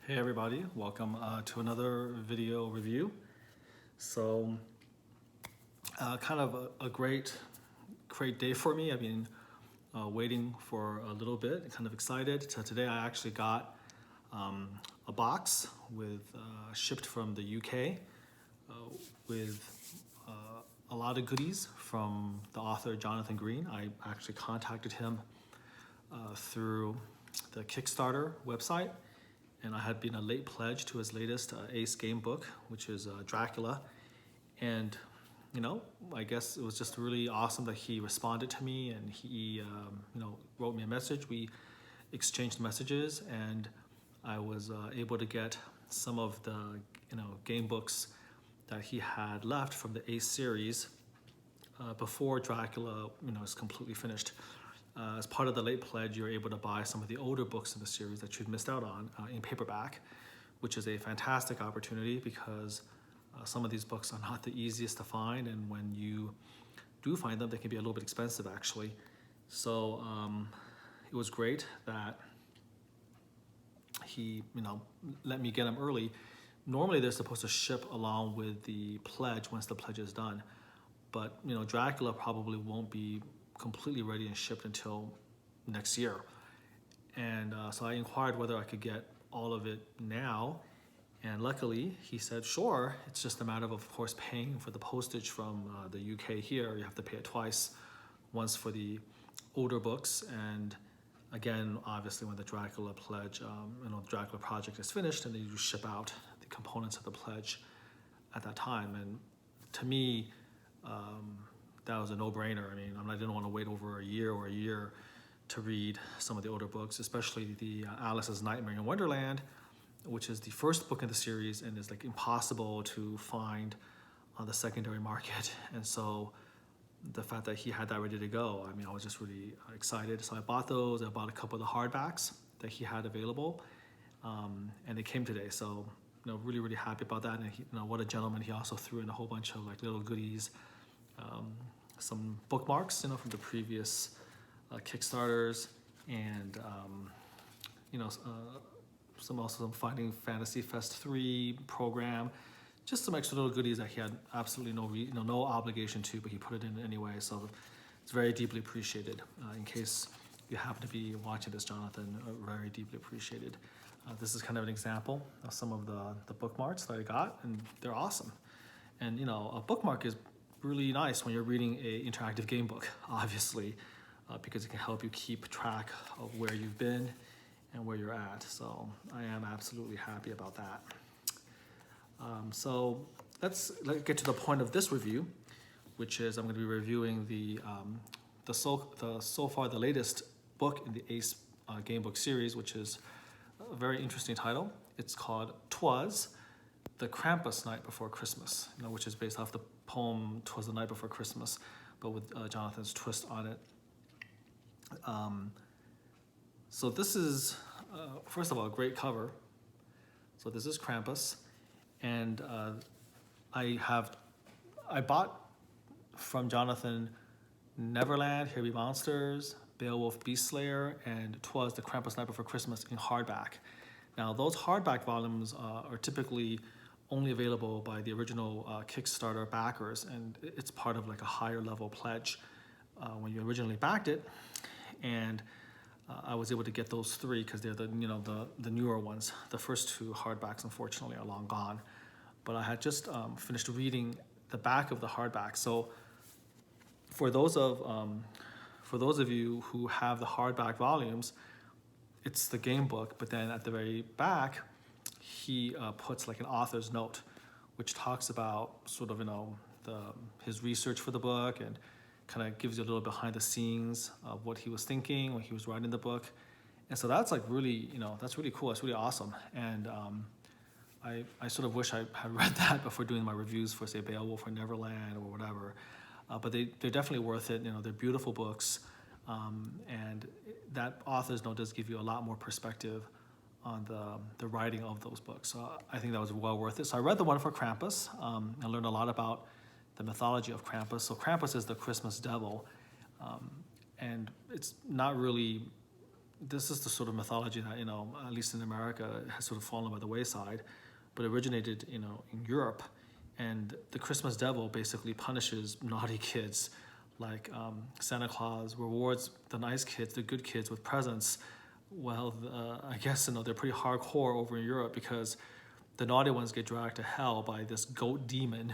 Hey everybody, welcome to another video review. So kind of a great day for me. I've been waiting for a little bit, kind of excited. So today I actually got a box with shipped from the UK with a lot of goodies from the author Jonathan Green. I actually contacted him through the Kickstarter website, and I had been a late pledge to his latest Ace Gamebook, which is Dracula. And I guess it was just really awesome that he responded to me, and he wrote me a message. We exchanged messages, and I was able to get some of the game books that he had left from the Ace series before Dracula is completely finished. As part of the late pledge, you're able to buy some of the older books in the series that you'd missed out on in paperback, which is a fantastic opportunity because some of these books are not the easiest to find, and when you do find them, they can be a little bit expensive actually. So it was great that he let me get them early. Normally they're supposed to ship along with the pledge once the pledge is done, but Dracula probably won't be completely ready and shipped until next year. And so I inquired whether I could get all of it now, and luckily he said sure. It's just a matter of course paying for the postage from the UK here. You have to pay it twice, once for the older books, and again obviously when the Dracula pledge the Dracula project is finished, and then you ship out the components of the pledge at that time. And to me that was a no-brainer. I mean, I didn't want to wait over a year to read some of the older books, especially the Alice's Nightmare in Wonderland, which is the first book in the series and is like impossible to find on the secondary market. And so the fact that he had that ready to go, I was just really excited. So I bought those. I bought a couple of the hardbacks that he had available, and they came today. So really, really happy about that. And he, what a gentleman. He also threw in a whole bunch of like little goodies, some bookmarks, from the previous Kickstarters, and some Finding Fantasy Fest 3 program, just some extra little goodies that he had absolutely no obligation to, but he put it in anyway. So it's very deeply appreciated. In case you happen to be watching this, Jonathan, very deeply appreciated. This is kind of an example of some of the bookmarks that I got, and they're awesome. And a bookmark is really nice when you're reading a interactive game book, obviously, because it can help you keep track of where you've been and where you're at. So I am absolutely happy about that. So let's get to the point of this review, which is I'm going to be reviewing so far the latest book in the Ace Gamebook series, which is a very interesting title. It's called Twas, the Krampus Night Before Christmas, which is based off the poem "Twas the Night Before Christmas," but with Jonathan's twist on it. So this is, first of all, a great cover. So this is Krampus, and I bought from Jonathan Neverland, Here Be Monsters, Beowulf Beastslayer, and Twas the Krampus Night Before Christmas in hardback. Now those hardback volumes are typically only available by the original Kickstarter backers, and it's part of like a higher level pledge when you originally backed it. And I was able to get those three because they're the newer ones. The first two hardbacks unfortunately are long gone, but I had just finished reading the back of the hardback. So for those of you who have the hardback volumes, it's the game book, but then at the very back he puts like an author's note, which talks about sort of his research for the book, and kind of gives you a little behind the scenes of what he was thinking when he was writing the book. And so that's like really that's really cool. It's really awesome. And I sort of wish I had read that before doing my reviews for, say, Beowulf or Neverland or whatever. But they're definitely worth it. They're beautiful books, and that author's note does give you a lot more perspective on the writing of those books. So I think that was well worth it. So I read the one for Krampus. I learned a lot about the mythology of Krampus. So Krampus is the Christmas devil, and it's not really this is the sort of mythology that, at least in America, has sort of fallen by the wayside, but originated, in Europe. And the Christmas devil basically punishes naughty kids, like Santa Claus rewards the nice kids, the good kids, with presents. Well, I guess they're pretty hardcore over in Europe, because the naughty ones get dragged to hell by this goat demon,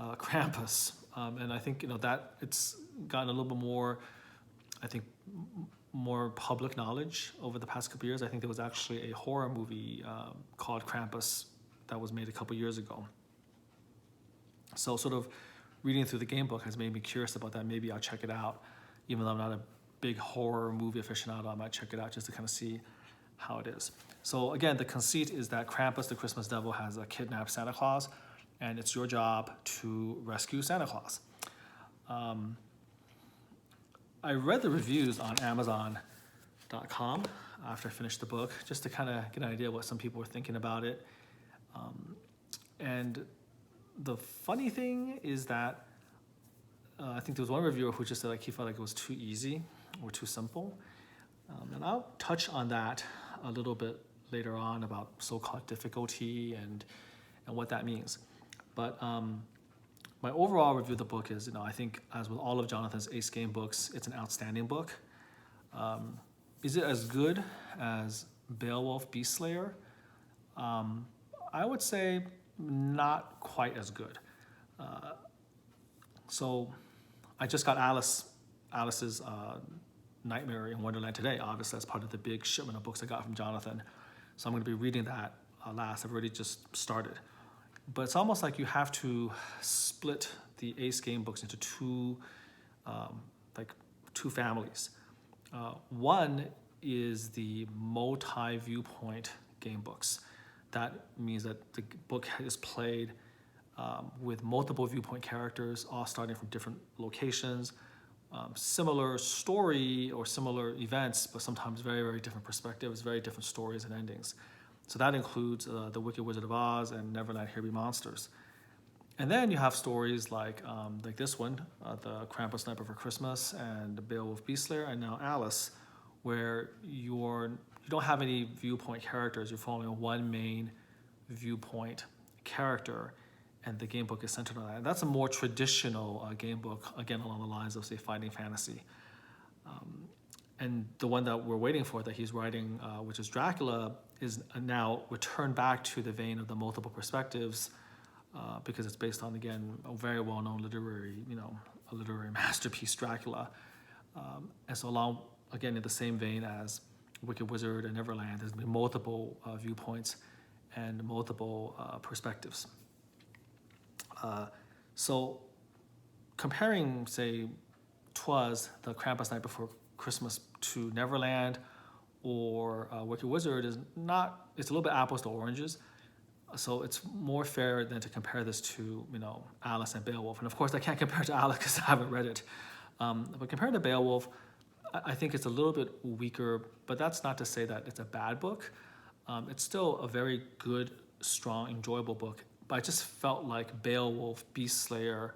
Krampus. And I think that it's gotten a little bit more, I think, more public knowledge over the past couple of years. I think there was actually a horror movie called Krampus that was made a couple years ago. So sort of reading through the game book has made me curious about that. Maybe I'll check it out. Even though I'm not a big horror movie aficionado, I might check it out just to kind of see how it is. So again, the conceit is that Krampus, the Christmas devil, has kidnapped Santa Claus, and it's your job to rescue Santa Claus. I read the reviews on Amazon.com after I finished the book, just to kind of get an idea what some people were thinking about it. And the funny thing is that I think there was one reviewer who just said he felt like it was too easy or too simple. And I'll touch on that a little bit later on about so-called difficulty and what that means. But my overall review of the book is, I think, as with all of Jonathan's Ace game books, it's an outstanding book. Is it as good as Beowulf Beastslayer? I would say not quite as good. So I just got Alice's Nightmare in Wonderland today. Obviously, that's part of the big shipment of books I got from Jonathan. So I'm going to be reading that last. I've already just started. But it's almost like you have to split the Ace game books into two families. One is the multi-viewpoint game books. That means that the book is played with multiple viewpoint characters, all starting from different locations, similar story or similar events, but sometimes very, very different perspectives, very different stories and endings. So that includes The Wicked Wizard of Oz and Neverland, Here Be Monsters. And then you have stories like this one, The Krampus Night Before Christmas, and The Beowulf Beastslayer, and now Alice, where you don't have any viewpoint characters. You're following one main viewpoint character, and the game book is centered on that. And that's a more traditional game book, again, along the lines of, say, Fighting Fantasy. And the one that we're waiting for, that he's writing, which is Dracula, is now returned back to the vein of the multiple perspectives, because it's based on, again, a very well-known literary masterpiece, Dracula. And so along, again, in the same vein as Wicked Wizard and Neverland, there's been multiple viewpoints and multiple perspectives. So comparing, say, Twas, The Krampus Night Before Christmas, to Neverland or Wicked Wizard it's a little bit apples to oranges. So it's more fair than to compare this to, Alice and Beowulf. And of course, I can't compare it to Alice because I haven't read it. But compared to Beowulf, I think it's a little bit weaker, but that's not to say that it's a bad book. It's still a very good, strong, enjoyable book. But I just felt like Beowulf Beastslayer,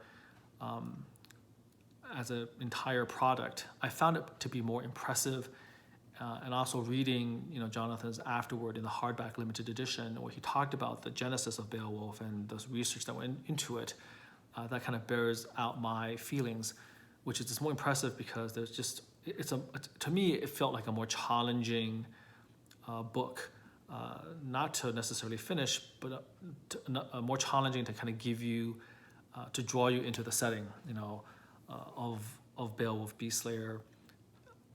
as an entire product, I found it to be more impressive. And also reading, Jonathan's afterword in the hardback limited edition, where he talked about the genesis of Beowulf and the research that went into it, that kind of bears out my feelings, which is just more impressive because there's just, to me, it felt like a more challenging book, not to necessarily finish, but more challenging to kind of give you, to draw you into the setting, of Beowulf Beastslayer.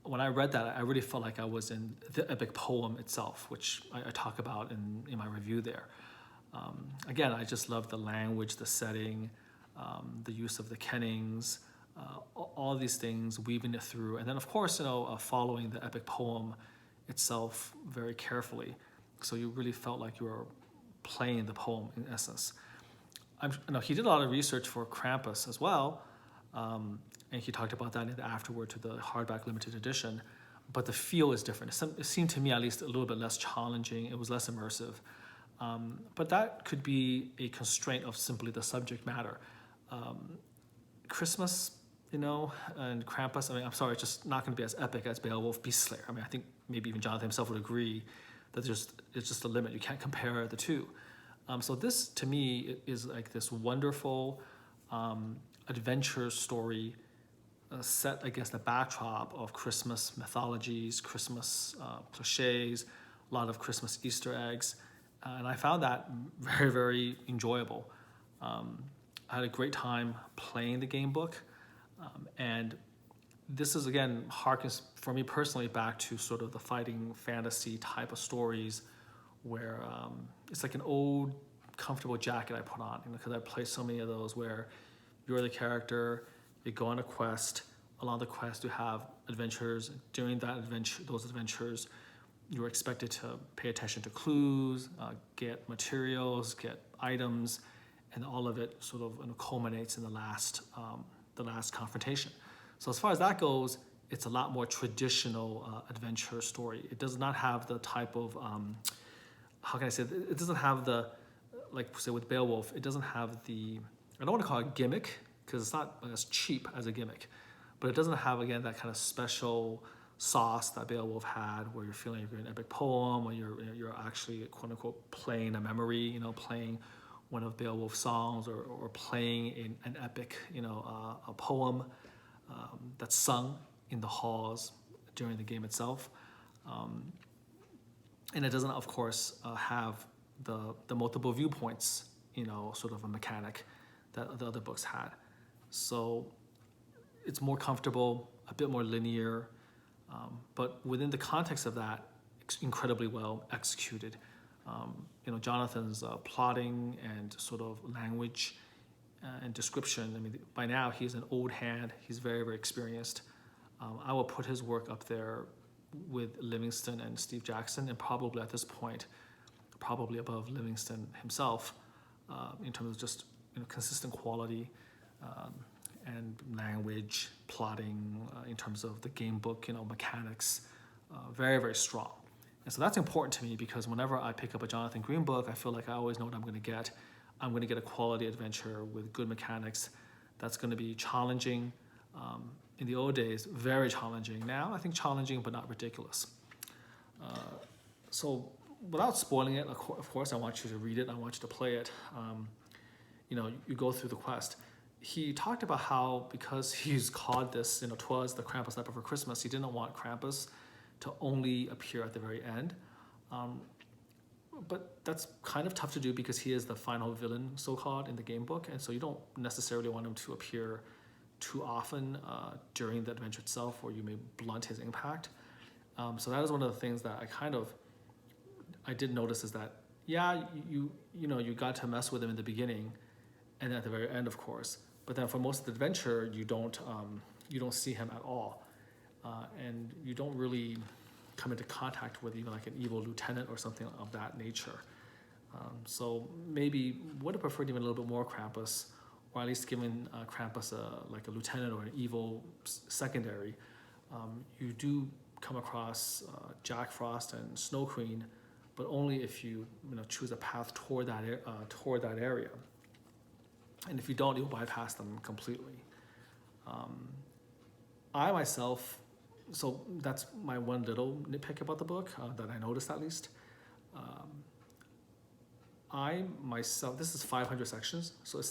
When I read that, I really felt like I was in the epic poem itself, which I talk about in my review there. Again, I just love the language, the setting, the use of the kennings, all these things, weaving it through. And then, of course, following the epic poem itself very carefully. So you really felt like you were playing the poem in essence. He did a lot of research for Krampus as well. And he talked about that in the afterword to the hardback limited edition, but the feel is different. It seemed to me at least a little bit less challenging. It was less immersive. But that could be a constraint of simply the subject matter. Christmas and Krampus, I'm sorry, it's just not going to be as epic as Beowulf Beastslayer. I think maybe even Jonathan himself would agree that it's just a limit. You can't compare the two. So this, to me, is like this wonderful adventure story set against the backdrop of Christmas mythologies, Christmas cliches, a lot of Christmas Easter eggs. And I found that very, very enjoyable. I had a great time playing the game book. And this is, again, harkens for me personally back to sort of the fighting fantasy type of stories where it's like an old comfortable jacket I put on, because I play so many of those where you're the character, you go on a quest. Along the quest, you have adventures. During those adventures, you're expected to pay attention to clues, get materials, get items, and all of it sort of culminates in the last confrontation. So as far as that goes, it's a lot more traditional adventure story. It does not have the type of how can I say it? It doesn't have the, like say with Beowulf, it doesn't have the, I don't want to call it gimmick because it's not as cheap as a gimmick, but it doesn't have, again, that kind of special sauce that Beowulf had, where you're feeling like you're an epic poem, or you're actually quote unquote playing a memory, playing one of Beowulf's songs, or playing an epic, a poem that's sung in the halls during the game itself. And it doesn't, of course, have the multiple viewpoints, sort of a mechanic that the other books had. So it's more comfortable, a bit more linear, but within the context of that, incredibly well executed. Jonathan's plotting and sort of language and description, by now he's an old hand, he's very, very experienced. I will put his work up there with Livingston and Steve Jackson, and probably at this point, probably above Livingston himself, in terms of just consistent quality and language, plotting, in terms of the game book, mechanics, very, very strong. And so that's important to me, because whenever I pick up a Jonathan Green book, I feel like I always know what I'm going to get. I'm going to get a quality adventure with good mechanics that's going to be challenging. In the old days, very challenging. Now, I think challenging, but not ridiculous. So without spoiling it, of course, I want you to read it. I want you to play it. You go through the quest. He talked about how, because he's called this, Twas, the Krampus Night Before Christmas, he didn't want Krampus to only appear at the very end. But that's kind of tough to do, because he is the final villain, so-called, in the game book. And so you don't necessarily want him to appear too often during the adventure itself, or you may blunt his impact. So that is one of the things that I did notice, is that, yeah, you got to mess with him in the beginning and at the very end, of course. But then for most of the adventure, you don't see him at all. And you don't really come into contact with even like an evil lieutenant or something of that nature. So maybe would have preferred even a little bit more Krampus, or at least given Krampus like a lieutenant or an evil secondary. You do come across Jack Frost and Snow Queen, but only if you choose a path toward that area. And if you don't, you'll bypass them completely. I myself, so that's my one little nitpick about the book that I noticed, at least. I myself, this is 500 sections, so it's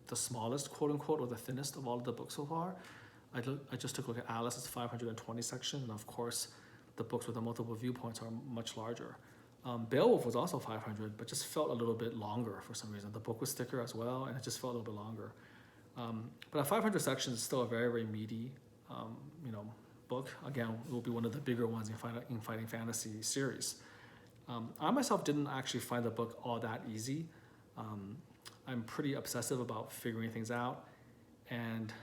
the smallest, quote unquote, or the thinnest of all of the books so far. I just took a look at Alice, it's 520 sections, and of course, the books with the multiple viewpoints are much larger. Beowulf was also 500, but just felt a little bit longer for some reason. The book was thicker as well, and it just felt a little bit longer. But at 500 sections, it's still a very, very meaty, book. Again, it will be one of the bigger ones in Fighting Fantasy series. I myself didn't actually find the book all that easy. I'm pretty obsessive about figuring things out, and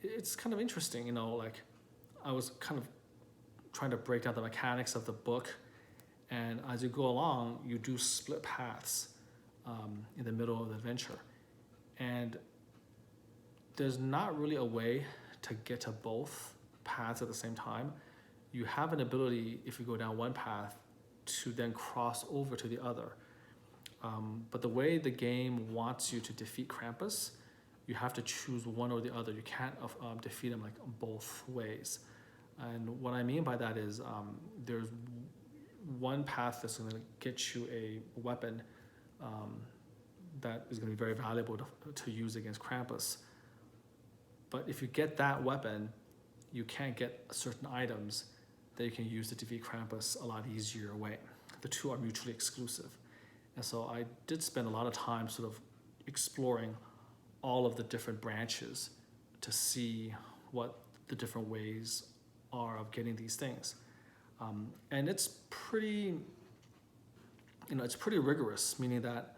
it's kind of interesting, like I was kind of trying to break down the mechanics of the book, and as you go along, you do split paths in the middle of the adventure, and there's not really a way to get to both paths at the same time. You have an ability, if you go down one path, to then cross over to the other. But the way the game wants you to defeat Krampus, you have to choose one or the other. You can't defeat him like both ways. And what I mean by that is there's one path that's going to get you a weapon that is going to be very valuable to use against Krampus. But if you get that weapon, you can't get certain items that you can use to defeat Krampus a lot easier way. The two are mutually exclusive. And so I did spend a lot of time sort of exploring all of the different branches to see what the different ways are of getting these things. And it's pretty, it's pretty rigorous, meaning that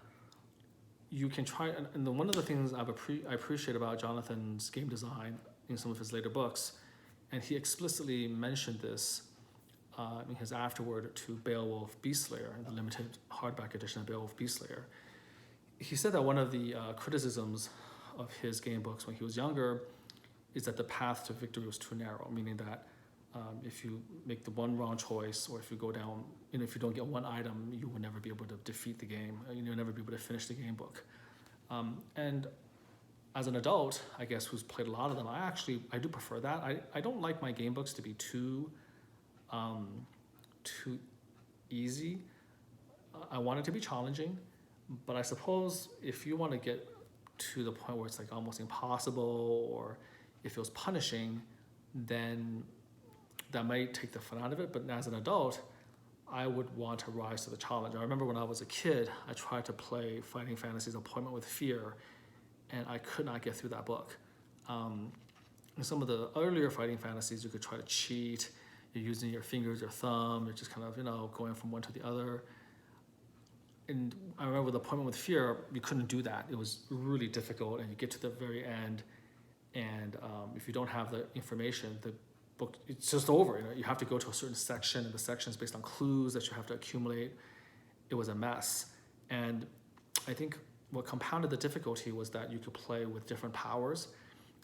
you can try, and one of the things I appreciate about Jonathan's game design in some of his later books, and he explicitly mentioned this in his afterword to Beowulf Beastslayer, the limited hardback edition of Beowulf Beastslayer. He said that one of the criticisms of his game books when he was younger is that the path to victory was too narrow, meaning that if you make the one wrong choice, or if you go down, if you don't get one item, you will never be able to defeat the game. You'll never be able to finish the game book. And as an adult, I guess, who's played a lot of them, I do prefer that. I don't like my game books to be too easy. I want it to be challenging, but I suppose if you want to get to the point where it's like almost impossible, or it feels punishing, then that might take the fun out of it. But as an adult, I would want to rise to the challenge. I remember when I was a kid, I tried to play Fighting Fantasy's Appointment with Fear, and I could not get through that book. In some of the earlier Fighting Fantasies, you could try to cheat. You're using your fingers, your thumb, you're just kind of, going from one to the other. And I remember with Appointment with Fear, you couldn't do that. It was really difficult, and you get to the very end, and if you don't have the information, the book, it's just over. You have to go to a certain section, and the section is based on clues that you have to accumulate. It was a mess. And I think what compounded the difficulty was that you could play with different powers,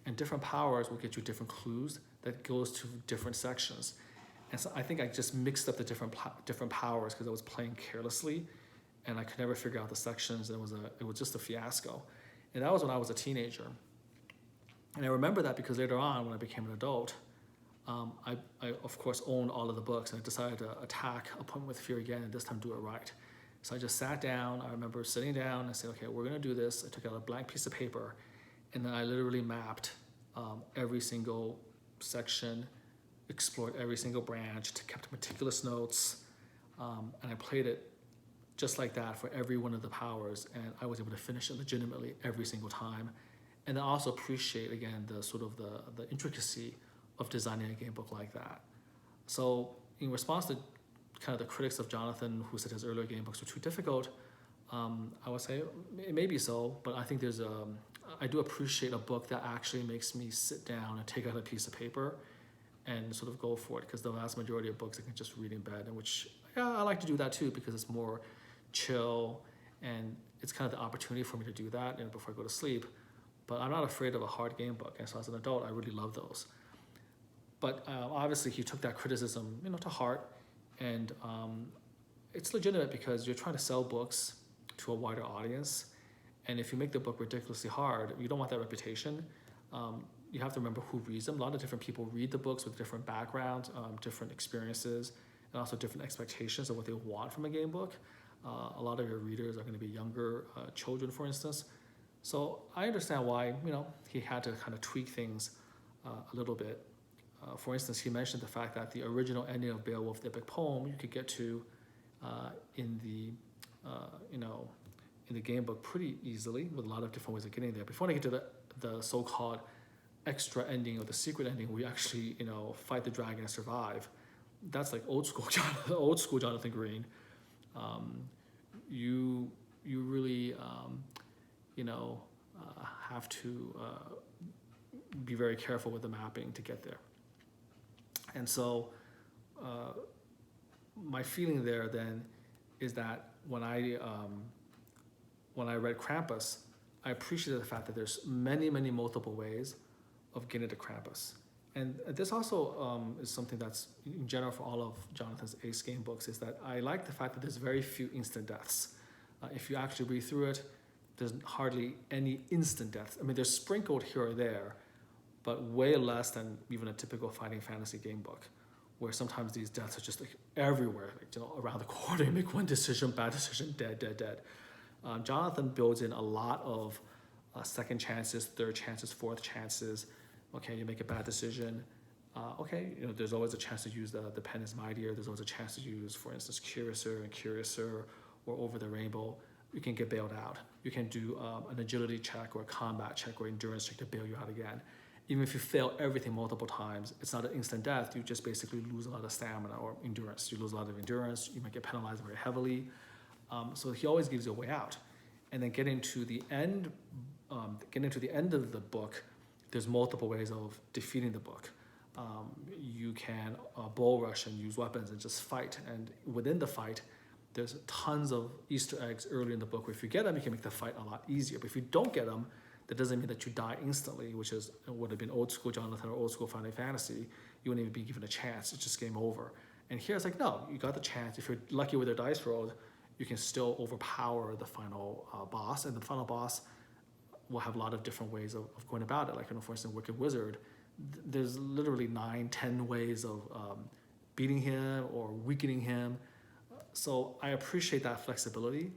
and different powers will get you different clues that goes to different sections. And so I think I just mixed up the different powers because I was playing carelessly, and I could never figure out the sections. It was just a fiasco. And that was when I was a teenager. And I remember that because later on, when I became an adult, I of course owned all of the books, and I decided to attack Appointment with Fear again, and this time do it right. So I just sat down. I remember sitting down and saying, okay, we're gonna do this. I took out a blank piece of paper, and then I literally mapped every single section, explored every single branch, kept meticulous notes, and I played it just like that for every one of the powers, and I was able to finish it legitimately every single time. And I also appreciate, again, the sort of the intricacy of designing a game book like that. So in response to kind of the critics of Jonathan, who said his earlier game books were too difficult, I would say it may be so, but I think I do appreciate a book that actually makes me sit down and take out a piece of paper and sort of go for it, because the vast majority of books I can just read in bed, and which, yeah, I like to do that too, because it's more chill, and it's kind of the opportunity for me to do that before I go to sleep. But I'm not afraid of a hard game book, and so as an adult, I really love those. But obviously, he took that criticism, to heart, and it's legitimate because you're trying to sell books to a wider audience, and if you make the book ridiculously hard, you don't want that reputation. You have to remember who reads them. A lot of different people read the books with different backgrounds, different experiences, and also different expectations of what they want from a game book. A lot of your readers are going to be younger children, for instance. So I understand why, he had to kind of tweak things a little bit. For instance, he mentioned the fact that the original ending of Beowulf, the epic poem, you could get to in the game book pretty easily, with a lot of different ways of getting there. Before I get to the so-called extra ending or the secret ending, where you actually, fight the dragon and survive, that's like old school Jonathan Green. You really have to be very careful with the mapping to get there. And so my feeling there then is that when I read Krampus, I appreciated the fact that there's many multiple ways of getting to Krampus. And this also is something that's in general for all of Jonathan's Ace game books, is that I like the fact that there's very few instant deaths. If you actually read through it, there's hardly any instant deaths. I mean, they're sprinkled here or there, but way less than even a typical fighting fantasy game book, where sometimes these deaths are just like everywhere, like, you know, around the corner. You make one decision, bad decision, dead, dead, dead. Jonathan builds in a lot of second chances, third chances, fourth chances. Okay, you make a bad decision. Okay, you know, there's always a chance to use the pen is mightier. There's always a chance to use, for instance, Curiouser, or Over the Rainbow. You can get bailed out. You can do an agility check or a combat check or endurance check to bail you out again. Even if you fail everything multiple times, it's not an instant death. You just basically lose a lot of stamina or endurance. You lose a lot of endurance. You might get penalized very heavily. So he always gives you a way out. And then getting to the end of the book, there's multiple ways of defeating the book. You can bull rush and use weapons and just fight. And within the fight, there's tons of Easter eggs early in the book where if you get them, you can make the fight a lot easier. But if you don't get them, that doesn't mean that you die instantly, which is would have been old school Jonathan or old school Final Fantasy. You wouldn't even be given a chance. It's just game over. And here it's like, no, you got the chance. If you're lucky with your dice rolls, you can still overpower the final boss. And the final boss will have a lot of different ways of going about it. Like, you know, for instance, Wicked Wizard, there's literally 9-10 ways of beating him or weakening him. So I appreciate that flexibility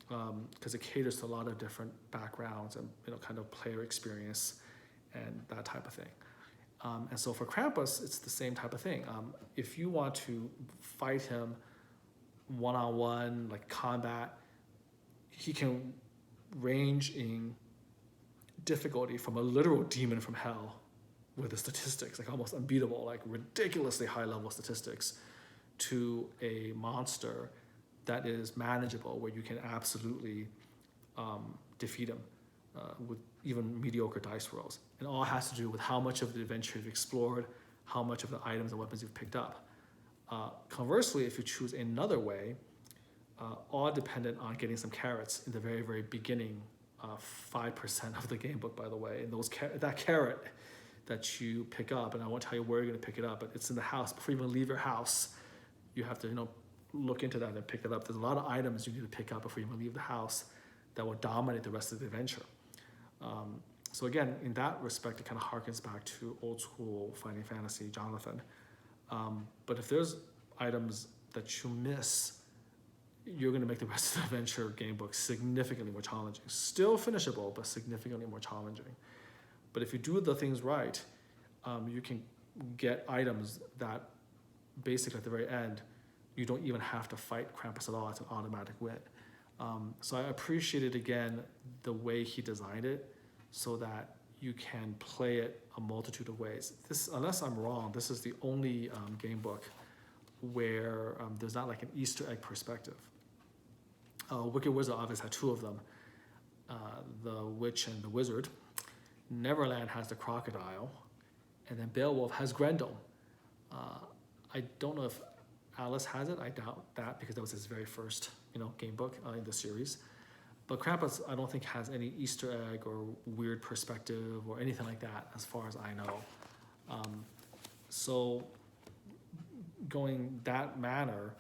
because it caters to a lot of different backgrounds and, you know, kind of player experience and that type of thing. And so for Krampus, it's the same type of thing. If you want to fight him one-on-one, like combat, he can range in difficulty from a literal demon from hell with the statistics, like almost unbeatable, like ridiculously high level statistics, to a monster that is manageable, where you can absolutely defeat him with even mediocre dice rolls. And all has to do with how much of the adventure you've explored, how much of the items and weapons you've picked up. Conversely, if you choose another way, all dependent on getting some carrots in the very, very beginning, 5% of the game book, by the way, and that carrot that you pick up, and I won't tell you where you're going to pick it up, but it's in the house. Before you even leave your house, you have to, you know, look into that and pick it up. There's a lot of items you need to pick up before you even leave the house that will dominate the rest of the adventure. So again, in that respect, it kind of harkens back to old school Final Fantasy Jonathan. But if there's items that you miss, you're going to make the rest of the adventure game book significantly more challenging. Still finishable, but significantly more challenging. But if you do the things right, you can get items that basically at the very end, you don't even have to fight Krampus at all. It's an automatic win. So I appreciated, again, the way he designed it so that you can play it a multitude of ways. This, unless I'm wrong, this is the only game book where there's not like an Easter egg perspective. Wicked Wizard obviously had two of them, the Witch and the Wizard. Neverland has the Crocodile, and then Beowulf has Grendel. I don't know if Alice has it. I doubt that because that was his very first, you know, game book in the series. But Krampus, I don't think has any Easter egg or weird perspective or anything like that, as far as I know. So going that manner,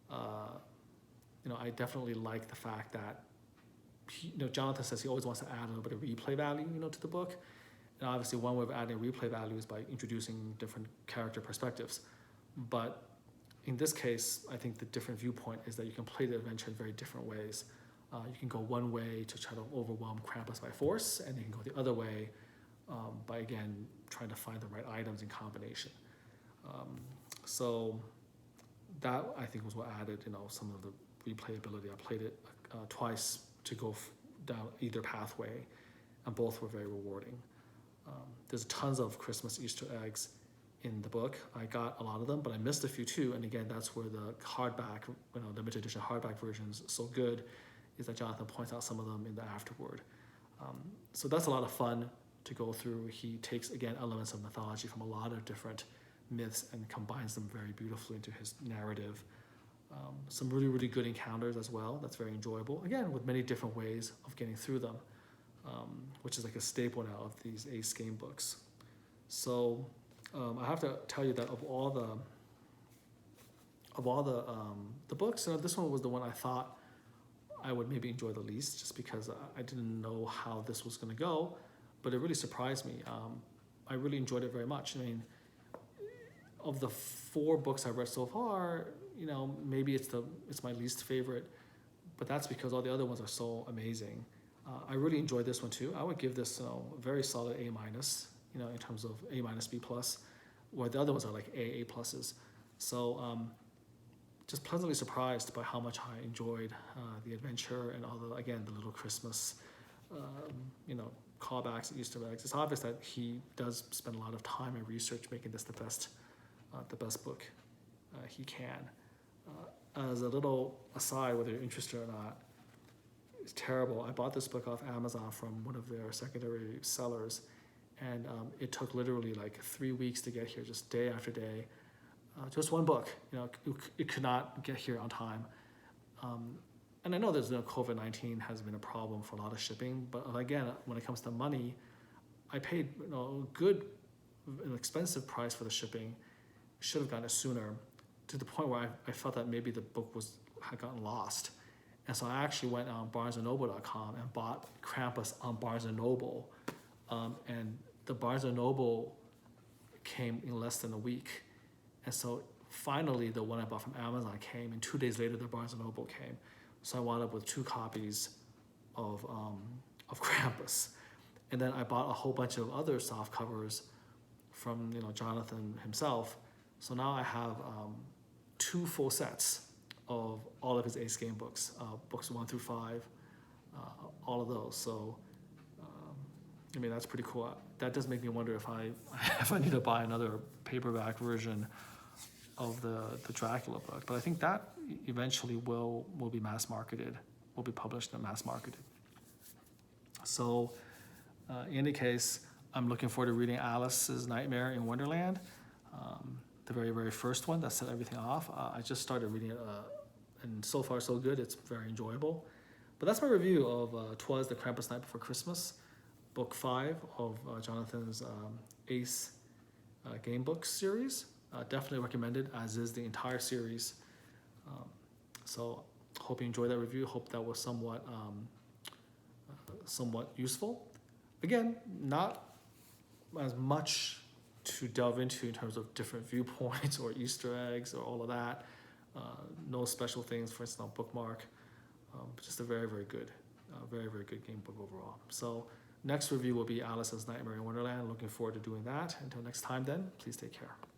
you know, I definitely like the fact that you know, Jonathan says he always wants to add a little bit of replay value, you know, to the book. And obviously, one way of adding replay value is by introducing different character perspectives. But in this case, I think the different viewpoint is that you can play the adventure in very different ways. You can go one way to try to overwhelm Krampus by force, and you can go the other way by, again, trying to find the right items in combination. So that, I think, was what added, you know, some of the replayability. I played it twice to go down either pathway, and both were very rewarding. There's tons of Christmas Easter eggs in the book. I got a lot of them, but I missed a few too. And again, that's where the hardback, you know, limited edition hardback version is so good, is that Jonathan points out some of them in the afterword. So that's a lot of fun to go through. He takes, again, elements of mythology from a lot of different myths and combines them very beautifully into his narrative. Some really, really good encounters as well. That's very enjoyable. Again, with many different ways of getting through them, which is like a staple now of these Ace game books. So I have to tell you that of all the books, this one was the one I thought I would maybe enjoy the least, just because I didn't know how this was going to go, but it really surprised me. I really enjoyed it very much. I mean, of the 4 books I've read so far, maybe it's my least favorite, but that's because all the other ones are so amazing. I really enjoyed this one too. I would give this a very solid A minus, in terms of A minus B plus, where the other ones are like A pluses. So just pleasantly surprised by how much I enjoyed the adventure and all the little Christmas, callbacks and Easter eggs. It's obvious that he does spend a lot of time and research making this the best book he can. As a little aside, whether you're interested or not, it's terrible. I bought this book off Amazon from one of their secondary sellers, and it took literally like 3 weeks to get here, just day after day. Just one book, it could not get here on time. And I know there's COVID-19 has been a problem for a lot of shipping, but again, when it comes to money, I paid an expensive price for the shipping. Should have gotten it sooner, to the point where I felt that maybe the book had gotten lost. And so I actually went on BarnesandNoble.com and bought Krampus on Barnes & Noble. And the Barnes & Noble came in less than a week. And so finally the one I bought from Amazon came, and 2 days later the Barnes & Noble came. So I wound up with 2 copies of Krampus. And then I bought a whole bunch of other soft covers from Jonathan himself. So now I have 2 full sets of all of his Ace game books, books 1 through 5, all of those. So, that's pretty cool. That does make me wonder if I need to buy another paperback version of the Dracula book. But I think that eventually will be mass marketed, will be published and mass marketed. So, in any case, I'm looking forward to reading Alice's Nightmare in Wonderland. The very, very first one that set everything off. I just started reading it, and so far so good. It's very enjoyable. But that's my review of Twas, the Krampus Night Before Christmas, book 5 of Jonathan's Ace game book series. Definitely recommended, as is the entire series. So hope you enjoyed that review. Hope that was somewhat useful. Again, not as much to delve into in terms of different viewpoints or Easter eggs or all of that. No special things, for instance, on bookmark. Just a very, very good game book overall. So next review will be Alice's Nightmare in Wonderland. Looking forward to doing that. Until next time then, please take care.